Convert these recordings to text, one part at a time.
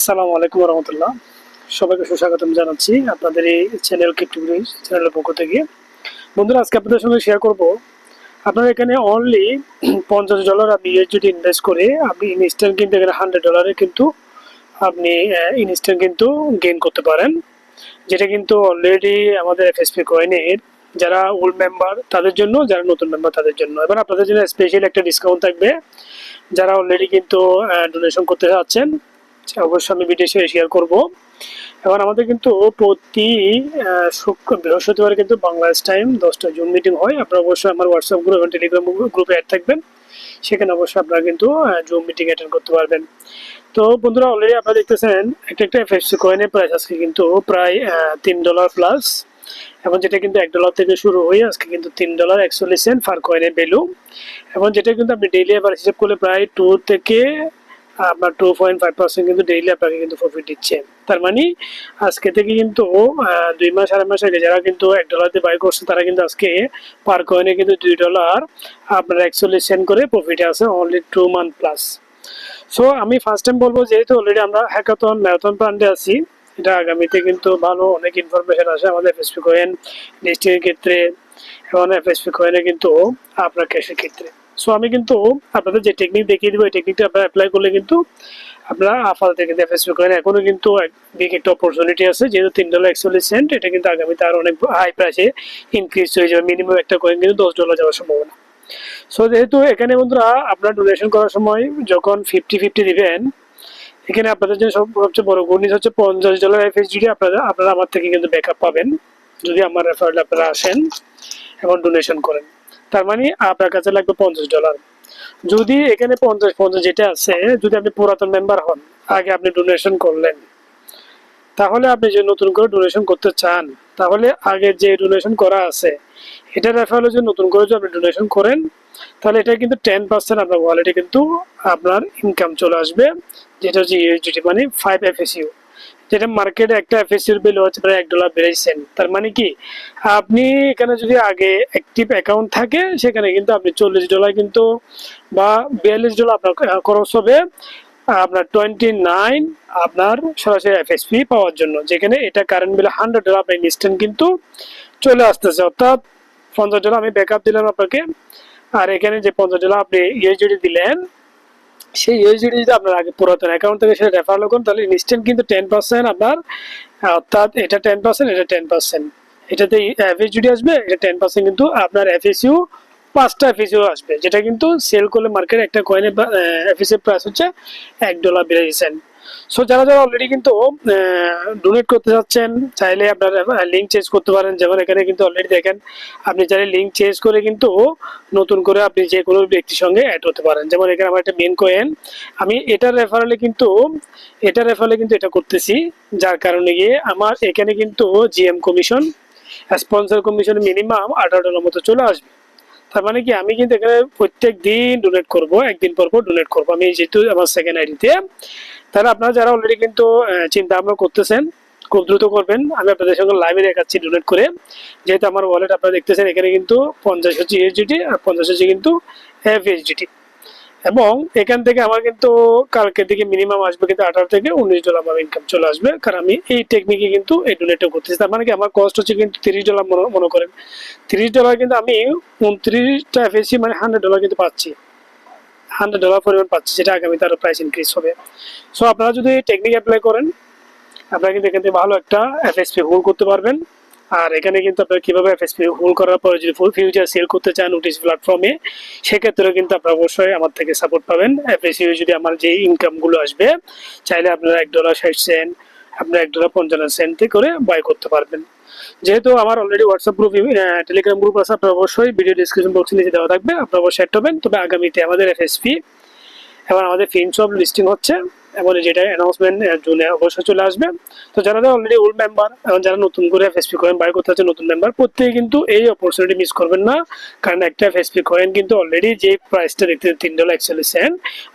আসসালামু আলাইকুম রহমতুল্লাহ। সবাইকে সুস্বাগতম জানাচ্ছি আপনাদের এই চ্যানেল ক্রিপ্টোব্রিজ চ্যানেলের পক্ষ থেকে। বন্ধুরা, আজকে আপনাদের সঙ্গে শেয়ার করব আপনারা এখানে অনলি $50 আপনি ইউএসডিটি ইনভেস্ট করে আপনি ইনস্ট্যান্ট কিন্তু এখানে $100 কিন্তু আপনি ইনস্ট্যান্ট কিন্তু গেইন করতে পারেন, যেটা কিন্তু অলরেডি আমাদের এফএসপি কয়েনের যারা ওল্ড মেম্বার তাদের জন্য, যারা নতুন মেম্বার তাদের জন্য। এবার আপনাদের জন্য স্পেশাল একটা ডিসকাউন্ট থাকবে যারা অলরেডি কিন্তু ডোনেশন করতে যাচ্ছেন। অবশ্যই আমি ভিডিও শেয়ার করব। এবার আমাদের কিন্তু প্রতি বৃহস্পতিবার কিন্তু বাংলাদেশ টাইম 10টা জুম মিটিং হয়। আপনারা অবশ্যই আমার হোয়াটসঅ্যাপ গ্রুপ এবং টেলিগ্রাম গ্রুপে অ্যাড থাকবেন, সেখানে অবশ্যই আপনারা কিন্তু জুম মিটিং অ্যাটেন্ড করতে পারবেন। তো বন্ধুরা, অলরেডি আপনারা দেখতেছেন একটা একটা এফএসসি কয়েনের প্রাইস আজকে কিন্তু প্রায় $3 প্লাস, এবং যেটা কিন্তু $1 থেকে শুরু হয়ে আজকে কিন্তু $3.41 ফার কয়েনের ভ্যালু, এবং যেটা কিন্তু আপনি ডেইলি আবার হিসাব করলে প্রায় 2 থেকে আপনার 2.5% কিন্তু ডেইলি আপনাকে কিন্তু প্রফিট দিচ্ছে। তার মানে আজকে থেকে কিন্তু 2 মাস 2.5 মাস আগে যারা কিন্তু $1 দিয়ে বাই করছে তারা কিন্তু আজকে পার কয়েনে কিন্তু $2 আপনার 41 সেন্ট করে প্রফিটে আছে অনলি 2 মান্থ প্লাস। সো আমি ফার্স্ট টাইম বলবো, যেহেতু অলরেডি আমরা হ্যাকাথন ম্যারাথন প্ল্যানে আছি, এটা আগামীতে কিন্তু ভালো অনেক ইনফরমেশন আসে আমাদের এফএসপি কয়েন লিস্টিংয়ের ক্ষেত্রে এবং এফএসপি কয়েনে কিন্তু আপনার ক্যাশের ক্ষেত্রে। সো আমি কিন্তু আপনাদের যে টেকনিক দেখিয়ে দিব, এই টেকনিকটা আপনারা অ্যাপ্লাই করলে কিন্তু আপনারা আপাতত কিন্তু এফএসপি কয়েন এখনো কিন্তু বিগ একটা অপরচুনিটি আছে, যেহেতু $3.41, এটা কিন্তু আগামীতে আরো অনেক হাই প্রাইসে ইনক্রিজ হয়ে যাবে। মিনিমাম একটা কয়েন কিন্তু $10 যাওয়ার সম্ভাবনা। সো যেহেতু এখানে বন্ধুরা আপনার ডোনেশন করার সময় যখন 50-50 দিবেন, এখানে আপনাদের জন্য সবচেয়ে বড় গুণ হচ্ছে $50 এফএসডিটি আপনারা আমার থেকে কিন্তু ব্যাকআপ পাবেন যদি আমার রেফারেল আপনারা আসেন এবং ডোনেশন করেন। তার মানে আপনার কাছে লাগবে $50। যদি এখানে 50-50 যেটা আছে, যদি আপনি পুরাতন মেম্বার হন, আগে আপনি ডোনেশন করলেন, তাহলে আপনি যে নতুন করে ডোনেশন করতে চান, তাহলে আগে যে ডোনেশন করা আছে এটা রেফারেল যে নতুন করে যদি আপনি ডোনেশন করেন, তাহলে এটা কিন্তু 10% আপনার ওয়ালেটে কিন্তু আপনার ইনকাম চলে আসবে, যেটা হচ্ছে ইউএসডিটি মানে 5 এফএসইউ, যেটা মার্কেটে একটা এফএসইউর ভ্যালু হচ্ছে প্রায় $1 তার মানে কি আপনি এখানে যদি আগে অ্যাক্টিভ অ্যাকাউন্ট থাকে, সেখানে কিন্তু আপনি $40 কিন্তু বা $42 আপনার খরচ হবে আপনার 29 আপনার সরাসরি এফএসপি পাওয়ার জন্য, যেখানে এটা কারেন্ট বিল $100 আপনার ইনস্ট্যান্ট কিন্তু চলে আসতেছে। অর্থাৎ $50 আমি ব্যাকআপ দিলাম আপনাকে, আর এখানে যে $50 আপনি ইউএসডিটি দিলেন, সেই ইউএসডিটি যদি আপনার আগে পুরাতন অ্যাকাউন্ট থেকে সেটা রেফারেল করেন, তাহলে ইনস্ট্যান্ট কিন্তু 10% আপনার, অর্থাৎ এটা 10%, এটা 10%, এটাতে এফএসডিটি আসবে, এটা 10% কিন্তু আপনার এফএসইউ 5টা এফএসইউ আসবে, যেটা কিন্তু সেল করলে মার্কেটে একটা কয়েনের এফএসইউ প্রাইস হচ্ছে $1.82। সো যারা যারা অলরেডি কিন্তু ডোনেট করতে যাচ্ছেন, চাইলে আপনারা লিঙ্ক চেঞ্জ করতে পারেন। যেমন এখানে কিন্তু অলরেডি দেখেন, আপনি চাইলে লিঙ্ক চেঞ্জ করে কিন্তু নতুন করে আপনি যে কোনো ব্যক্তির সঙ্গে অ্যাড হতে পারেন। যেমন এখানে আমার একটা মেন কয়েন, আমি এটার রেফারেলে কিন্তু এটা করতেছি, যার কারণে গিয়ে আমার এখানে কিন্তু GM commission, sponsor commission minimum $18 মতো চলে আসবে। তার মানে কি আমি কিন্তু এখানে প্রত্যেক দিন ডোনেট করব, একদিন পর পর ডোনেট করবো আমি, যেহেতু আমার সেকেন্ড আইডিতে। তাহলে আপনারা যারা অলরেডি কিন্তু চিন্তা ভাবনা করতেছেন, খুব দ্রুত করবেন। আমি আপনাদের সঙ্গে লাইভে দেখাচ্ছি ডোনেট করে, যেহেতু আমার ওয়ালেট আপনারা দেখতেছেন এখানে কিন্তু 50 হচ্ছে ইউএসডিটি আর 50 হচ্ছে কিন্তু এফএসডিটি, এবং এখান থেকে আমার কিন্তু কালকের দিকে মিনিমাম আসবে কিন্তু $18 থেকে $19 আমার ইনকাম চলে আসবে, কারণ আমি এই টেকনিকে কিন্তু এই ডোনেটটা করতেছি। তার মানে কি আমার কস্ট হচ্ছে কিন্তু $30 মনে করেন, $30 কিন্তু আমি 29টা এফএসসি মানে $100 কিন্তু পাচ্ছি, $100 পরিমাণ পাচ্ছি, যেটা আগামীতে আরো প্রাইস ইনক্রিজ হবে। সো আপনারা যদি টেকনিক অ্যাপ্লাই করেন, আপনারা কিন্তু এখান থেকে ভালো একটা এফএসপি হোল্ড করতে পারবেন। আর এখানে কিন্তু আপনারা কিভাবে এফএসপি হোল্ড করার পরে যদি ফিউচার সেল করতে চান নোটিশ প্ল্যাটফর্মে, সেক্ষেত্রেও কিন্তু আপনারা অবশ্যই আমার থেকে সাপোর্ট পাবেন। এফএসপি যদি আমার যে ইনকামগুলো আসবে, চাইলে আপনারা $1.60 আপনার $1.55 করে বাই করতে পারবেন। যেহেতু আমার already WhatsApp group, Telegram group আছে, আপনারা অবশ্যই ভিডিও ডিসক্রিপশন বক্সে নিচে দেওয়া থাকবে, আপনারা অবশ্যই অ্যাড হবেন। তবে আগামীতে আমাদের এফএসপি এবং আমাদের ফিনসব লিস্টিং হচ্ছে, এবং যেটা অ্যানাউন্সমেন্ট জুনে অবশ্যই চলে আসবে। তো যারা অলরেডি ওল্ড মেম্বার এবং যারা নতুন করে এফএসপি কয়েন বাই করতে হচ্ছে নতুন মেম্বার, প্রত্যেকে কিন্তু এই অপরচুনিটি মিস করবেন না, কারণ একটা এফএসপি কয়েন কিন্তু অলরেডি যে প্রাইসটা দেখতে $3.41,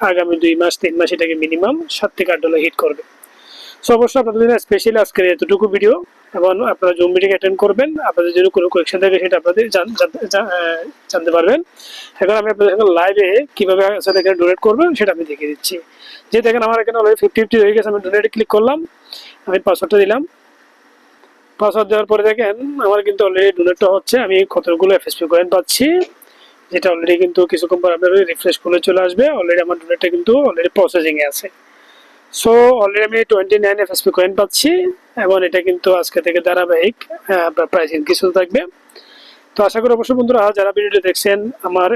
আগামী 2 মাস 3 মাস এটাকে মিনিমাম $7 থেকে $8 হিট করবে। সো অবশ্যই আপনাদের জন্য স্পেশালি আজকের এতটুকু ভিডিও, এবং আপনারা জুম মিটিং অ্যাটেন্ড করবেন, আপনাদের যদি কোনো কোয়েশ্চেন থাকে সেটা আপনাদের জানতে পারবেন। এখন আমি আপনাদের সঙ্গে লাইভে কীভাবে আসলে এখানে ডোনেট করবেন সেটা আমি দেখিয়ে দিচ্ছি। যে দেখেন আমার এখানে অলরেডি 50 হয়ে গেছে, আমি ডোনেটে ক্লিক করলাম, আমি পাসওয়ার্ডটা দিলাম। পাসওয়ার্ড দেওয়ার পরে দেখেন আমার কিন্তু অলরেডি ডোনেটটা হচ্ছে, আমি কতগুলো এফএসপি কয়েন পাচ্ছি, যেটা অলরেডি কিন্তু কিছুক্ষণ পর আপনার রিফ্রেশ করলে চলে আসবে। অলরেডি আমার ডোনেটটা কিন্তু অলরেডি প্রসেসিংয়ে আছে। সো অলরেডি আমি 29 এফএসপি কয়েন পাচ্ছি, এবং এটা কিন্তু আজকে থেকে ধারাবাহিক আপনার প্রাইস ইনক্রিজ হতে থাকবে। তো আশা করি অবশ্যই বন্ধুরা যারা ভিডিওটি দেখছেন আমার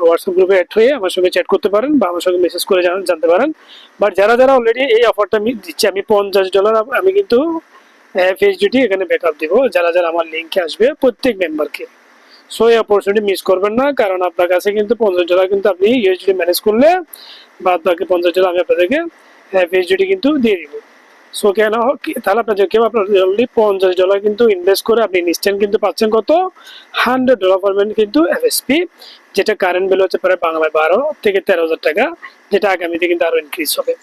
হোয়াটসঅ্যাপ গ্রুপে অ্যাড হয়ে আমার সঙ্গে চ্যাট করতে পারেন বা আমার সঙ্গে মেসেজ করে জানতে পারেন। বাট যারা যারা অলরেডি এই অফারটা আমি দিচ্ছি, আমি $50 আমি কিন্তু ফেসডিটি এখানে ব্যাকআপ দিব যারা যারা আমার লিঙ্কে আসবে প্রত্যেক মেম্বারকে। সো এই অপরচুনিটি মিস করবেন না, কারণ আপনার কাছে কিন্তু $50 কিন্তু আপনি ইউএসডি ম্যানেজ করলে বাদ বাকি $50 আমি আপনাদেরকে ফেসডিটি কিন্তু দিয়ে দিব। সো কেন তাহলে আপনাদের কেউ আপনার অনলি $50 কিন্তু ইনভেস্ট করে আপনি ইনস্ট্যান্ট কিন্তু পাচ্ছেন কত $100 পারবেন কিন্তু এফএসপি, যেটা কারেন্ট ভ্যালু হচ্ছে প্রায় বাংলায় 12 থেকে 13,000 টাকা, যেটা আগামীতে কিন্তু আরো ইনক্রিজ হবে।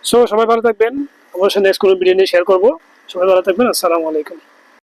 সো সবাই ভালো থাকবেন, অবশ্যই নেক্সট কোনো ভিডিও নিয়ে শেয়ার করবো। সবাই ভালো থাকবেন, আসসালামু আলাইকুম।